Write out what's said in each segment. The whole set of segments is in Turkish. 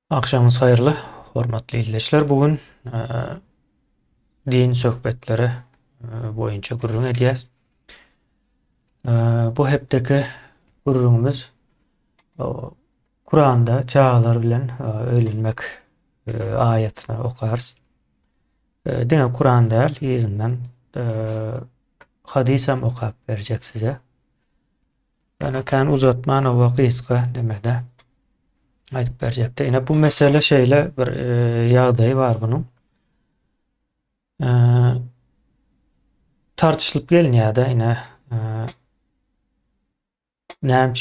Akşamınız hayırlı, hormatly izleyijiler. Bugün din söhbetleri boyunca gurrun edýäs. Bu hepdeki gurrunumuz Kur'an'da çağalar bilen öýlenmek ayetini okars. Dine Kur'an däl, izinden hadisem okap berjek size. Yani kan uzatman o kıyska demede aytıp berjekde. Yine bu mesele şeyle bir ýagdaý var bunun. Tartışılıp gelinýär-de ine näme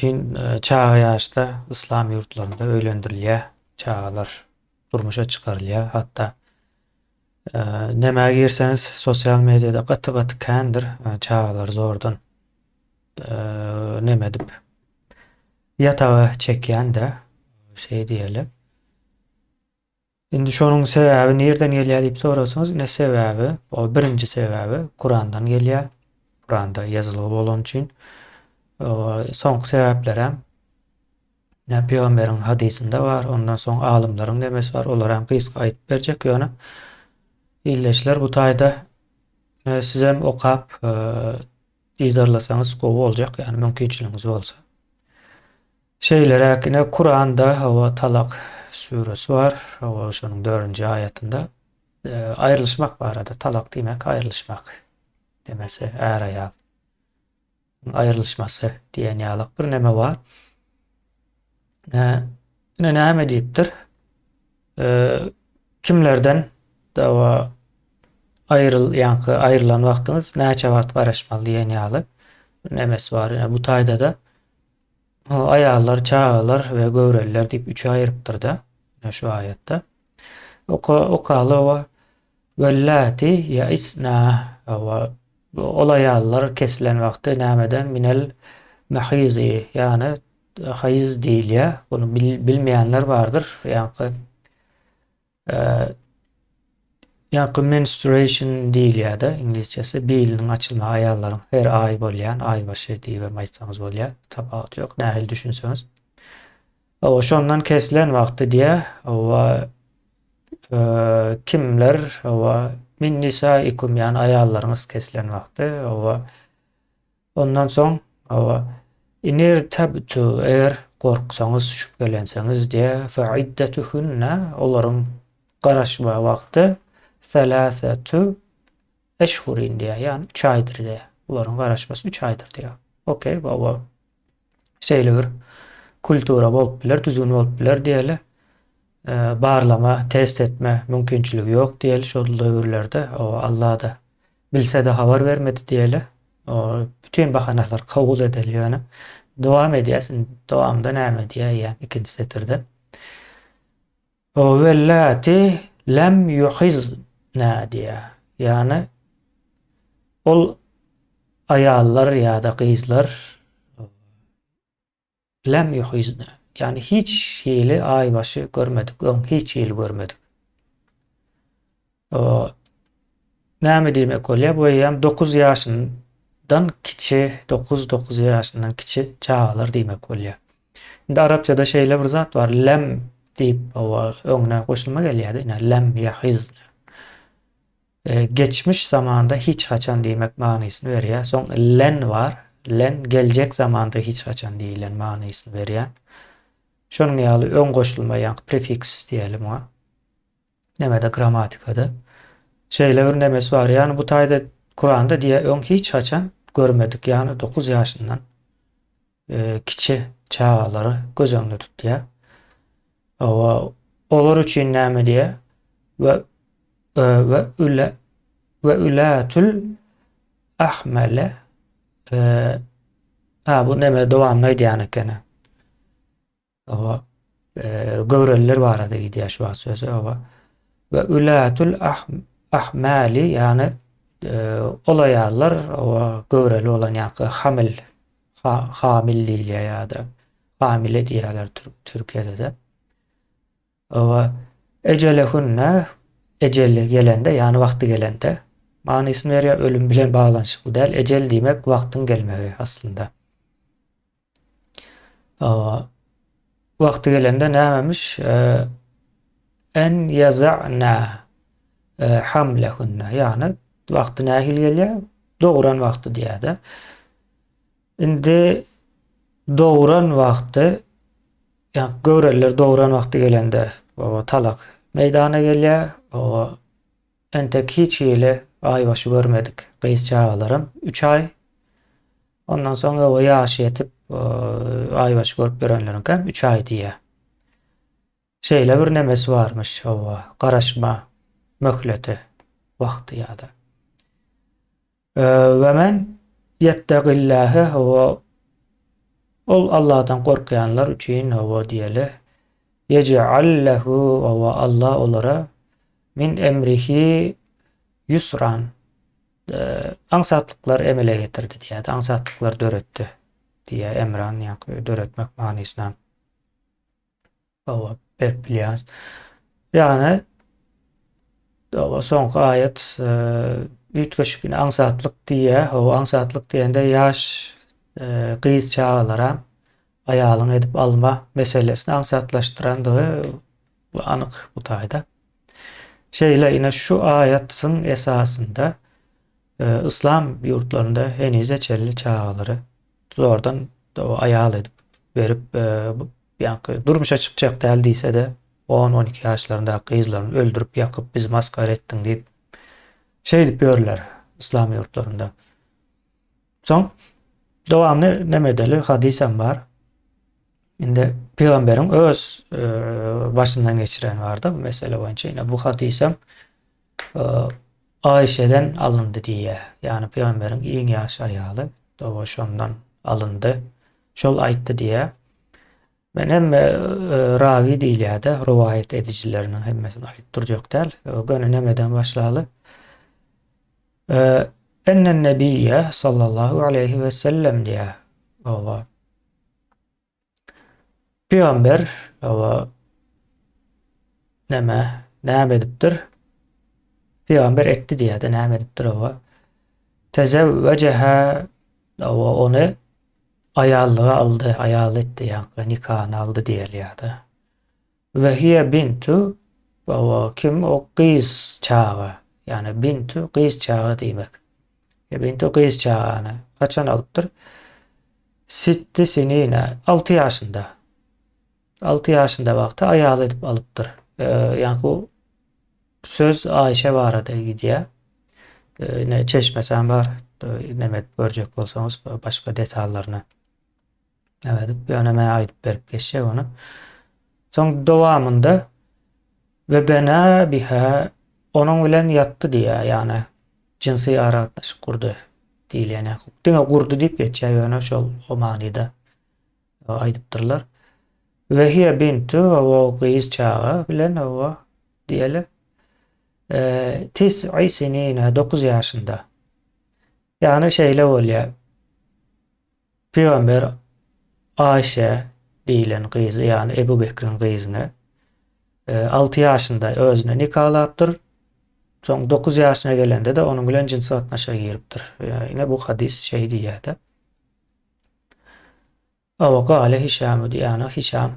çağa ýaşda İslam ýurtlarynda öýlendirilýär, çağalar durmuşa çykarylýar. Hatta näme girseniz sosial mediada gaty kändir çağalar zordan näme dip ýataga çekýän-de şey diýelim. Indi şonuň sebäbi nerden gelýär diýip sorasaňyz, ne sebäbi? O birinji sebäbi Kur'andan gelýär. Kur'anda ýazylyp bolan üçin. Soňky sebäpler hem Peýgamberiň hadisinde var. Ondan soň alymlaryň demesi var. Olar hem gyska aýdyp berjek ýöne. İlleşler bu taýda siz hem okap izarlasaňyz gowy boljak, ýani mümkinçiligiňiz bolsa. Şeyler äkine Kur'anda hawa talak suresi var. O şonun 4-nji ayetinde aýrylşmak barada. Talak diýmek aýrylşmak demesi, är aýal aýrylşmasy diýen ýalyk bir näme var. Ine näme diýipdir? Kimlerden dawa aýrylan wagtyňyz näçe wagt garaşmaly diýen ýaly bir nämesi var. Ine bu taýda da aýallar, çağalar we göwreliler diýip üçe aýrypdyr da şu aýatda. Okaly we wellati ya'isna we ol aýallar kesilen wagty nämeden minel mahizi, ýani hayiz diýilýär. Bunu bilmeýänler bardyr. Ýani menstruation diýilýär-de inglizçesi. Beýliniň açylma aýallaryň her ay bolýan, ay başy diýip aýtsaňyz bolýar. Tabat ýok, nähil düşünseňiz. O şondan kesilen wagty diýe we kimler we min nisaikum, ýani aýallaryňyz kesilen wagty we ondan soň inir tabtu, eger korksaňyz, şüphelenseňiz diýe fa iddetuhunna, olaryň garaşma wagty thalathatu eşhurin diýe, ýani 3 aýdyr diýe. Olaryň garaşmasy 3 aýdyr diýe. Okey, bu şeýle bir kultura bolup biler, düzgün bolup biler diýeli. Barlama, test etme mümkinçiligi ýok diýeli şol döwürlerde. Allah da bilse de habar vermedi diýeli. Bütün bahanalar kabul edilýär. Dowam edýäsin. Dowamda näme diýär? Ikinji setirde. Wellati lem yuhizna diýär. Ýani ol aýallar ýa-da gyzlar lem yuhizna, ýani hiç hili ay başy görmedik, hiç hili görmedik. Näme diýmek bolýar? Bu ýam 9 ýaşyndan kiçi, 9 ýaşyndan kiçi çağalar diýmek bolýar. Indi arapçada şeýle bir zat var. Lem diýip öňüne goşulma gelýär. Ine lem yahiz. Geçmiş zamanda hiç haçan diýmek manysyny berýär. Soň len var. Len geljek zamanda hiç haçan diýilen manysyny berýär. Şonuň ýaly öň goşulma ýa-ni prefiks diýelim o. Nämede gramatikada şeýle bir nemesi var. Ýani bu taýda Kur'anda diýe öň hiç haçan görmedik. Ýani 9 ýaşyndan kiçi çağalary göz öňünde tutýar. Olar üçin näme diýe? Ve ulatul ahmale bu näme dowamly diýen eken. Göwreliler barada diýär şu sözü. Ve ulatul ahmali, ýani ol aýallar göwreli olan ýa-ni hamil diýilýär ýa-da hamile diýerler Türkiýede de. Ecelehunna, eceli gelende, ýani wagty gelende manysyny berýär, ölüm bilen baglanşykly däl. Ecel diýmek wagtyň gelmegi aslında. Wagty gelende nämemiş? en yaza'na hamlehunna, yani vakti nähil gelýär, doğuran vakti diýär. Indi doğuran vakti, yani göreler doğuran vakti gelende o talak meydana gelýär. O entek hiç ýyly aýbaşy görmedik. Gys çağalarym 3 ay. Ondan sonra o ýaşy ýetip aýbaşy görüp görenleriň 3 ay diýär. Şeýle bir nemesi varmış, o garaşma möhleti vakti ýa-da. Ve men yettaqillâhe, ol Allah'tan korkayanlar üçün diýeli. Yec'al lehu, Allah olara min emrihi yusran, ansatlıklar emele getirdi diýär. Ansatlıklar döretdi diýär. Emran, ýa-ni döretmek manysyndan. Berpilýär. Yani soňky ayet ütgeşik ansatlyk diýär. O ansatlyk diýende ýaş gys çağalara aýalyň edip alma meselesini ansatlaşdyrandygy anyk bu taýda. Şeýle ine şu aýatyň esasında İslam ýurtlarynda henize çelli çağalary zordan o aýal edip berip ýa-ni durmuşa çykjak däl diýse de 10-12 ýaşlarynda gyzlaryny öldürüp ýakyp bizi maskara etdiň diýip şey dip ýörler İslam ýurtlarynda. Soň dowamly nemedeli hadisem bar. Indi Peygamberiň öz başyndan geçiren bardy bu mesele boýunça. Ine bu hadisem Ayşe'den alındı diye. Yani Peygamberiň iň ýaş aýaly o şondan alındı. Şol aýtdy diye. Ben hem ravi diýilýär-de, riwayet edicileriniň hemmesini aýdyp durjak däl. Gönü nemeden başlaly. Ennen nebiyye sallallahu aleyhi ve sellem diye. Peygamber näme edipdir? Peygamber etti diye de näme edipdir o. Tezevveceha, onu ayallığa aldı, ayal etti, yani nikahını aldı diýelýär. Ve hiye bintu, kim o kız çağı, yani bintu kız çağı diýmek. Bintu kız çağını kaçan alıptır? 6 sinine, 6 ýaşynda. 6 ýaşynda wagty ayal edip alıptır. Yani bu söz Ayşe barada gidiyor. Ne çeşmesen var, nemet görecek bolsaňyz başka detallarını. Evet, bir öneme ayıp berip geçecek onu. Soň dowamında ve bena biha, onun bilen yattı diye, yani cinsi aratnaşyk kurdu diýilýär. Diňe kurdu diýip geçýär, ýöne şol o manyda aýdypdyrlar. Ve hiye bintu, o kız çağı bilen o diýeli 9 sinine, 9 ýaşynda. Yani şeýle bolýar. Peygamber Ayşe diýilen gyzy, yani Ebu Bekir'in gyzyny 6 ýaşynda özüne nikahlapdyr. Soň 9 ýaşyna gelende de onuň bilen jinsi atnaşa giripdir. Ýa-ni bu hadis şey diýär-de. Awa qale Hişam diýany, Hişam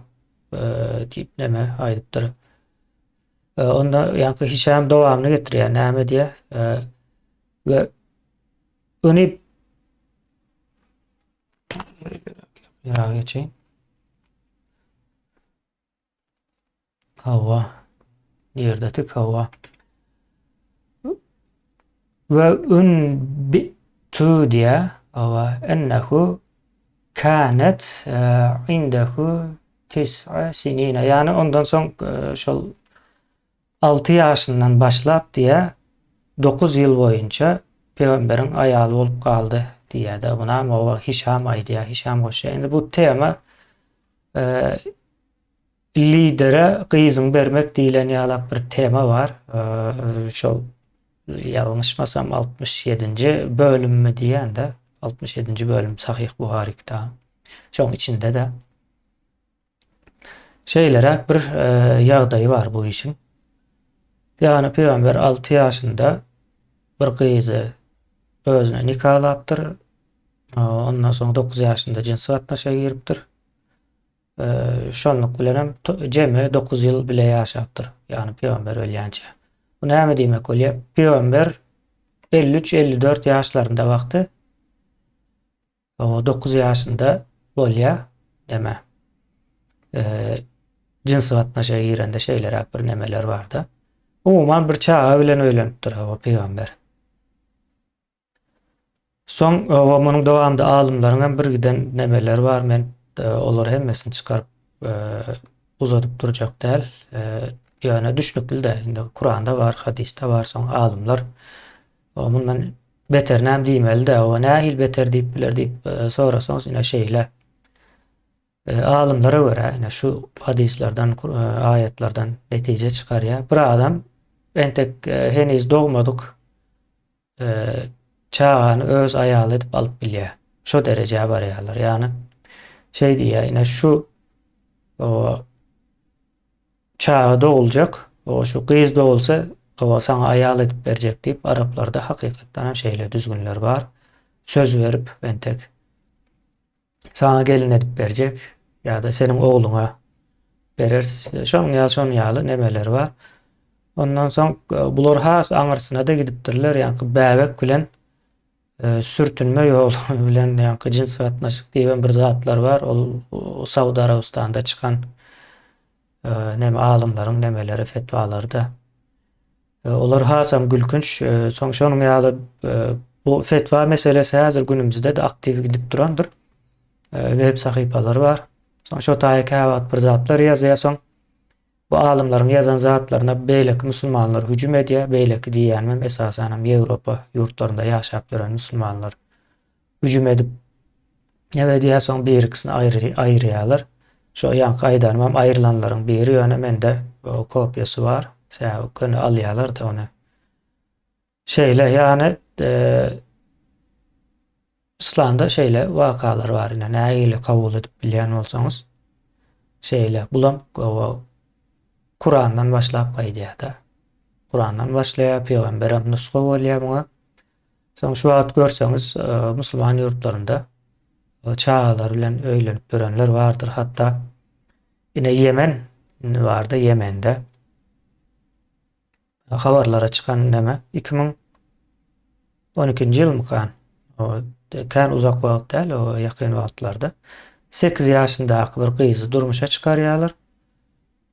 diýip näme aýdypdyr. Onda ýa-ni Hişam dowamly getirýär, näme diýär? Ve öni ýara geçeýin. Hawa ýerdetik hawa. Ve unbitu diýär, hawa ennehu kanet indehu 9 sinine. Yani ondan soň şol 6 ýaşyndan başlap diye 9 ýyl boýunça Peygamberiň aýaly bolup kaldy diýär. Buna o Hişam aýdýar. Hişam goşýar. Endi bu tema lidere gyzyň bermek diýilen ýalap bir tema var. Şol ýalňyşmasam 67-nji bölümmi diýende, 67-nji bölüm Sahih Buhari kitabı. Şoň içinde de şeylere bir ýagdaý var bu işin. Yani Peygamber 6 ýaşynda bir gyzy özüne nikahlapdyr. Ondan soň 9 ýaşynda jinsi atnaşa giripdir. Şonluk bilen jemi 9 ýyl bile ýaşapdyr. Yani Peygamber ölýänçe. Bu näme diýmek bolýar? Peygamber 53-54 ýaşlarynda wagty, o 9 ýaşynda bolýa deme. Cinsy gatnaşa girende şeýler bir nemeler barda. Umuman bir çağa bilen öýlenipdir o Peygamber. Soň munyň dowamında alymlaryň bir giden nemeler bar. Men olar hemmesini çykaryp uzatyp durjak däl. Ýöne düşnükli-de indi Kur'anda bar, hadiste bar. Soň alymlar mundan beter näme diýmeli-de, o nähil beter diýip biler diýip sorasaňyz ine şeýle. Alymlara görä ine şu hadislerden, ayetlerden netije çykarýar. Bir adam entek heniz dogmadyk çağany öz aýaly edip alyp bilýär. Şo derejäge barýarlar. Ýani şey diýär, ine şu o çağa doluljak, o şu gyz dolsa o saňa aýal edip berjek diýip araplarda hakykatdan hem şeýle düzgünler bar. Söz berip entek saňa gelin edip berjek ýa-da seniň ogluňa berer. Şoň ýaly nemeler bar. Ondan soň bular has aňyrsyna da gidipdirler. Ýani bäbek bilen sürtünme ýol bilen ýani cinsy gatnaşyk diýen bir zatlar bar. Ol Saudy Arabistanda çykan neme alymlaryň nemeleri, fetwalary da. Olar hasam gülkünç. Soň şonuň ýaly bu fetwa meselesi häzir günümizde de aktiv gidip durandyr. Web sahypalary bar. Soň şo taýyk bir zatlar ýazýar, soň bu alymlaryň ýazan zatlaryna beýleki musulmanlar hüjüm edýär. Beýleki diýýänem esasen hem Ýewropa ýurtlarynda ýaşap duran musulmanlar hüjüm edip näme diýär, soň birikisini aýrýarlar. Şo ýan gaýdanam hem aýrylanlaryň biri ýöne mende o kopýasy bar. Köni alýarlar da onu. Şeýle ýani İslamda şeýle wakalar bar. Nähili kabul edip bilýän bolsaňyz şeýle bulam Kur'andan başlap gaýdýar da. Kur'andan başlaýar, Peygamberem nusga bolýar muňa. Soň şu wagt görseňiz musulman ýurtlarynda çağalar bilen öýlenip görenler bardyr. Hatta ine Yemen bardy, Yemende habarlara çykan näme 2012-nji ýyl mykan? O kan uzak wagt däl, o ýakyn wagtlarda 8 ýaşyndaky bir gyzy durmuşa çykarýarlar.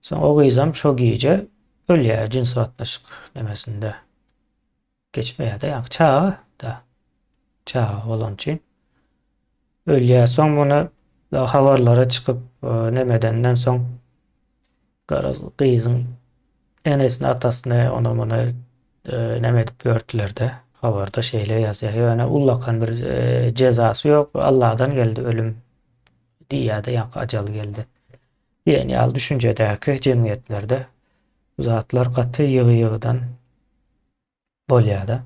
Soň o gyzam şo giýje ölýär, cinsy gatnaşyk nemesinde geçmeýär da, ýa-ni çağa bolan üçin ölýär. Soň muny habarlara çykyp nemedenden soň gyzyň enesini atasyny onu muny neme edip ýörtdiler-de. Habarda şeýle ýazýar. Ýöne ullakan bir jezasy ýok. Allahdan geldi ölüm diýýär-de, ýa-ni ajal geldi. Diýen ýaly düşünjedäki jemgyýetlerde bu zatlar gaty ýygy-ýygydan bolýar-da.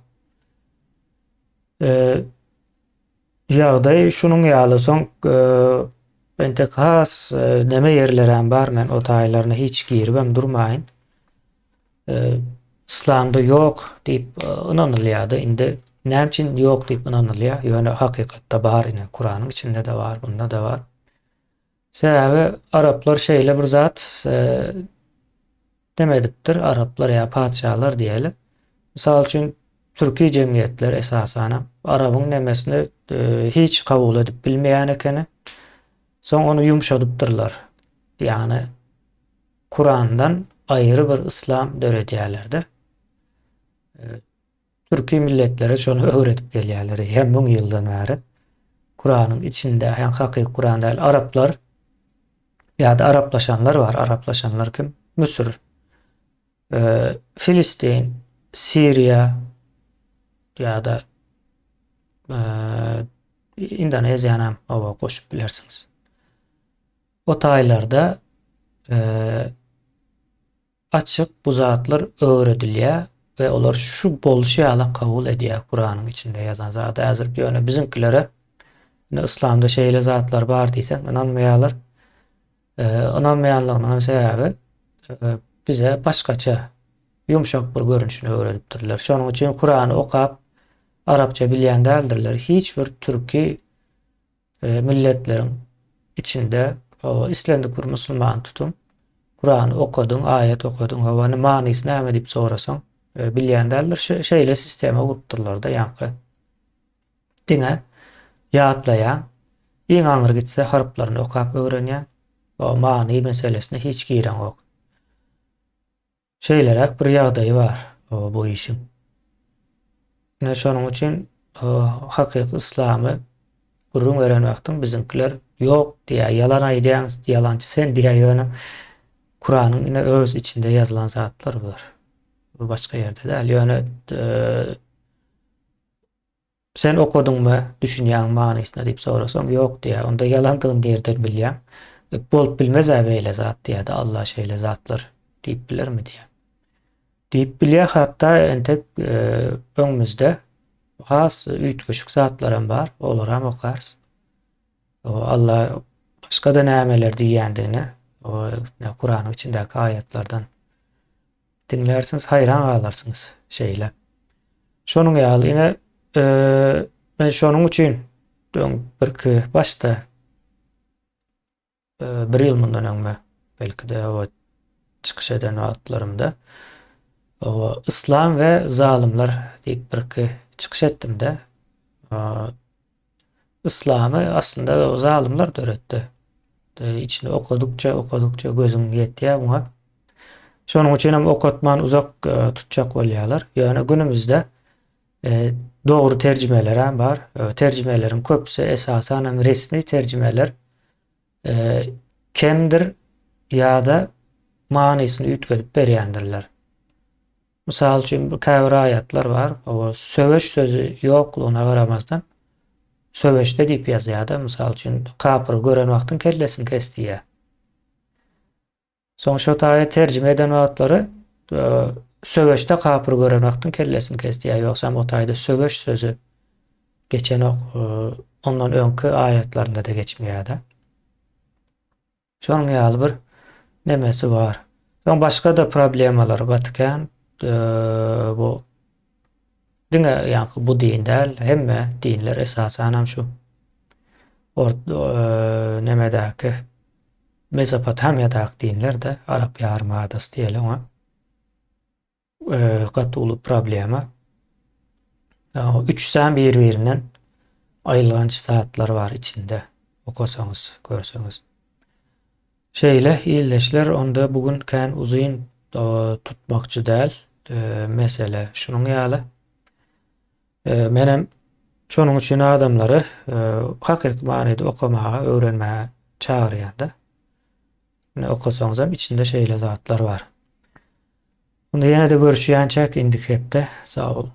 Ýagdaý şunuň ýaly soň entek has neme ýerlerem bar, men o taýlaryna hiç giribem durmaýyn. İslamda ýok diýip inanylýar-da. Indi näme üçin ýok diýip inanylýar? Ýöne hakykatda bar, ine Kur'anyň içinde de bar, bunda da bar. Sebäbi araplar şeýle bir zat demedipdir. Araplar ýa padşahlar diýeli. Misal üçin türki jemgyýetler esasen arabyň nemesini hiç kabul edip bilmeýän ekeni. Soň onu ýumşadypdyrlar. Ýani Kur'andan aýry bir islam döredýärler-de. Türki milletlere şonu öwredip gelýärler. Hem 1000 ýyldan bäri Kur'anyň içinde, ýa-ni hakyky Kur'an däl, araplar ýa-da araplaşanlar bar. Araplaşanlar kim? Müsür, Filistin, Siriýa ýa-da Indoneziýanam owa goşup bilersiňiz. O taýlarda açyk bu zatlar öwredilýär we olar şu bolşy ýaly kabul edýär Kur'anyň içinde ýazan zat. Häzir ýöne bizimkilere İslamda şeýle zatlar bar diýsen inanmaýarlar. Inanmaýanlygynyň sebäbi bize başgaça ýumşak bir görünüşini öwredipdirler. Şonuň üçin Kur'any okap arapça bilýän däldirler. Hiç bir türki milletleriň içinde o islendik bir musulman tutum Kur'an okudun, ayet okudun, havanın manysy näme diýip sorasaň, bilýän däldir. Şeýle sisteme gurupdurlar da ýa-ni. Diňe ýatlaýan, iň aňyr gitse harplaryny okap öwrenýän, o many meselesine hiç giren yok. Şeýlerek bir ýagdaýy bar bu işin. Ne şonuň üçin hakyky islamy gurrun öğrenmekden bizimkiler yok diye yalan aýdýan, yalançy sen diye ýöne Kur'anyň ine öz içinde yazılan zatlar var. Bu başka yerde däl. Ýöne sen okudunmu, düşünýän manysyna diýip sorasaň yok diye. Onda yalandygyny nerden bilýär? Bolup bilmez beýle zat diýär de Allah şeýle zatlar diýip bilermi diýär. Diýip bilýär, hatda entek öňümizde has üýtgeşik zatlaram bar, olaram okars. O Allah başga da nämeler diýýändigini, o Kur'anyň içindäki ayetlerden dinlersiniz, hayran galarsınız şeýle. Şonuň ýaly ine men şonuň üçin birki başda bir ýyl mundan öňme belki de o çykyş eden wagtlarymda o islam we zalimler diýip birki çykyş etdim-de islamy aslında o zalimler döretdi. İçinde okudukça gözüm ýetdi buňa. Şonuň üçin hem okutman uzak tutjak bolýarlar. Ýöne günümizde dogry terjimeler hem bar. Terjimelerin köpüsi esasen hem resmi terjimeler kemdir ýa-da manysyny üýtgelip berýändirler. Mysal üçin bu käbir ayatlar bar. O söweş sözü ýoklugyna garamazdan söweşde diýip ýazýar-da. Mysal üçin kapyry gören wagtyň kellesini kesdiýär. Soň şo taýy terjime eden wagtlary söweşde kapyry gören wagtyň kellesini kesdiýär. Ýoksam o taýda söweş sözü geçen ondan öňkü ayatlarynda da geçmeýär-de. Şonuň ýaly bir nemesi bar. Soň başga da problemalar gatykän bu diňe ýa-ni bu din däl, hemme dinler esasen hem şu nemedäki Mezopotamyadaky dinler de Arap ýarmadasy diýelim ama gaty problema. Üçsen bir-birinden aýylgan zatlar bar içinde. Okusaňyz, görseňiz. Şeýle illeşler onda bugün kän uzyn tutmakçy däl. Mesele şunuň ýaly. Menem şonuň üçin adamlary hakyky manyda okamaga, öwrenmäge çagyrýar-da. Okusaňyz hem içinde şeýle zatlar bar. Unda ýene-de görüşýänçäk indi hepde. Sag ol.